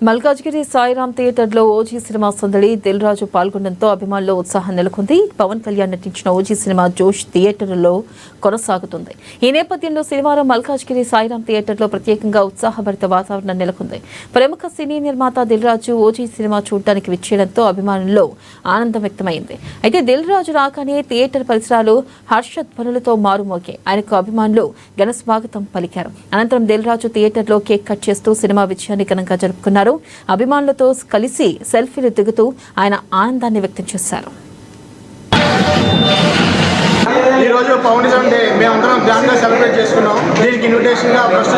మల్కాజ్గిరి సాయిరాం థియేటర్లో OG cinema సందడి దిల్ రాజు పాల్గొనడంతో అభిమానుల్లో ఉత్సాహం నెలకొంది. పవన్ కళ్యాణ్ నటించిన ఓజీ సినిమా జోష్ థియేటర్లో కొనసాగుతుంది. ఈ నేపథ్యంలో శనివారం మల్కాజ్గిరి సాయిరాం థియేటర్లో ప్రత్యేకంగా ఉత్సాహభరిత వాతావరణం నెలకొంది. ప్రముఖ సినీ నిర్మాత దిల్ రాజు ఓజీ సినిమా చూడడానికి విచ్చేయడంతో అభిమానుల్లో ఆనందం వ్యక్తమైంది. అయితే దిల్ రాజు రాగానే థియేటర్ పరిసరాలు హర్షధ్వనులతో మారుమోగాయి. ఆయనకు అభిమానులు ఘన స్వాగతం పలికారు. అనంతరం దిల్ రాజు థియేటర్లో కేక్ కట్ చేస్తూ సినిమా విజయాన్ని ఘనంగా జరుపుకున్నారు. అభిమానులతో కలిసి సెల్ఫీలు దిగుతూ ఆయన ఆనందాన్ని వ్యక్తం చేశారు. ఈ రోజు పవనిజం డే మేమందరం గ్రాండ్ గా సెలబ్రేట్ చేసుకున్నాం. దీనికి ఇన్విటేషన్ గా ఫస్ట్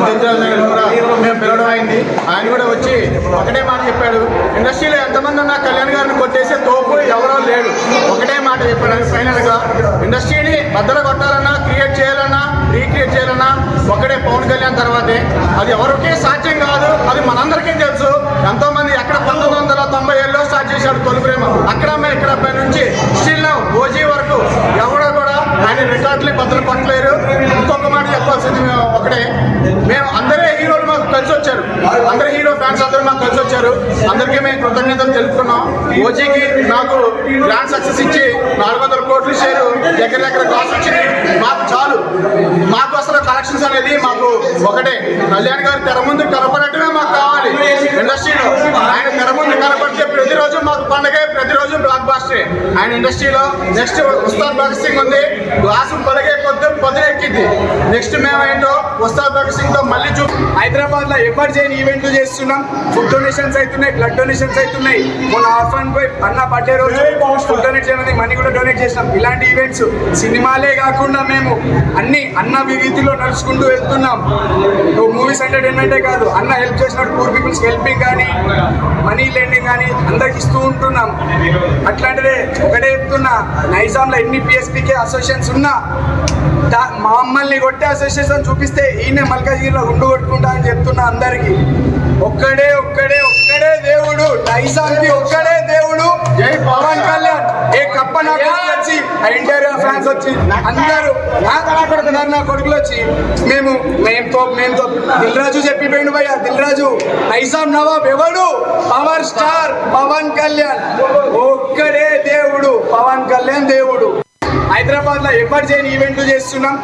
మేము పిలవడం అయింది. ఆయన కూడా వచ్చి ఒకటే మాట చెప్పాడు, ఇండస్ట్రీలో ఎంతమంది ఉన్నా కళ్యాణ్ గారిని కొట్టేసే తోపు ఎవరో లేడు. ఒకటే మాట చెప్పాడు ఫైనల్ గా, ఇండస్ట్రీని బద్దలు కొట్టాలన్నా, క్రియేట్ చేయాలన్నా, రీక్రియేట్ చేయాలన్నా ఒకటే పవన్ కళ్యాణ్ తర్వాతే. అది ఎవరికీ సాధ్యం కాదు, అది మనందరికీ తెలుసు. ఎంతో మంది ఎక్కడ 1997లో స్టార్ట్ చేశాడు తొలి ప్రేమ, అక్కడ ఇక్కడ పై నుంచి స్టిల్ ఓజీ వరకు ఎవడో కూడా ఆయన రికార్డులు బద్దలు కొట్టలేరు. ఇంకొక మాట చెప్పాల్సింది ఒకటే, మేము అందరే హీరోలు మాకు కలిసి వచ్చారు, అందరు హీరో ఫ్యాన్స్ అందరూ మాకు కలిసి వచ్చారు. అందరికీ మేము కృతజ్ఞతలు తెలుపుకున్నాం. ఓజీకి నాకు గ్రాండ్ సక్సెస్ ఇచ్చి 400 కోట్ల షేరు దగ్గర కాస్ట్ వచ్చింది. మాకు చాలు, మాకు అసలు కలెక్షన్స్ అనేది మాకు ఒకటే, కళ్యాణ్ గారు తెర ముందు కనపడటమే మాకు కావాలి. ఇండస్ట్రీలో ఆయన తెర ముందు కనపడితే ప్రతిరోజు మాకు పండగే, ప్రతిరోజు బ్లాక్ బాస్టరే. ఆయన ఇండస్ట్రీలో నెక్స్ట్ ఉస్తాద్ భగత్ సింగ్ ఉంది, గ్లాసు పలిగే కొద్ది పదులెక్కింది. నెక్స్ట్ మేమేంటో ఉస్తాద్ భగత్ సింగ్ తో మళ్ళీ హైదరాబాద్ లో ఎవరు చేయని ఈవెంట్లు చేస్తున్నాం. ఫుడ్ డొనేషన్స్ అవుతున్నాయి, బ్లడ్ డొనేషన్స్ అవుతున్నాయి. మొన్న ఆర్ఫన్ బాయ్ అన్న బర్త్డే రోజు ఫుడ్ డొనేట్ చేయమని మనీ కూడా డొనేట్ చేసినాం. ఇలాంటి ఈవెంట్స్ సినిమాలే కాకుండా మేము అన్న విధిలో నడుచుకుంటూ వెళ్తున్నాం. మూవీస్ ఎంటర్టైన్మెంటే కాదు, అన్న హెల్ప్ చేసినట్టు పూర్ పీపుల్స్ హెల్పింగ్ కానీ, మనీ లెండింగ్ కానీ అందరికి ఇస్తూ ఉంటున్నాం. అట్లాంటిదే ఒకటే చెప్తున్నా, నైజాంలో ఎన్ని పిఎస్పీకే అసోసియేషన్స్ ఉన్నా మమ్మల్ని కొట్టే అసోసియేషన్ చూపిస్తే ఈయన మల్కాజ్గిరిలో గుండు కొట్టుకుంటా అని చెప్తున్నా అందరికి. ఒక్కడే ఒక్కడే ఒక్కడే దేవుడు, నైజాంకి ఒక్కడే దేవుడు. జై పవన్ కళ్యాణ్. ఏ కప్ప నా కొడుకులు వచ్చి, ఇంటీరియర్ ఫ్యాన్స్ వచ్చి, అందరూ నా కొడుకులు వచ్చి మేము దిల్ రాజు చెప్పిపోయిండు భయ్య. దిల్ రాజు నైజాం నవాబ్ ఎవడు? Power star Pawan Kalyan. ఒక్కడే దేవుడు, పవన్ కళ్యాణ్ దేవుడు. హైదరాబాద్ లో ఎవరు చేయని ఈవెంట్లు చేస్తున్నాం.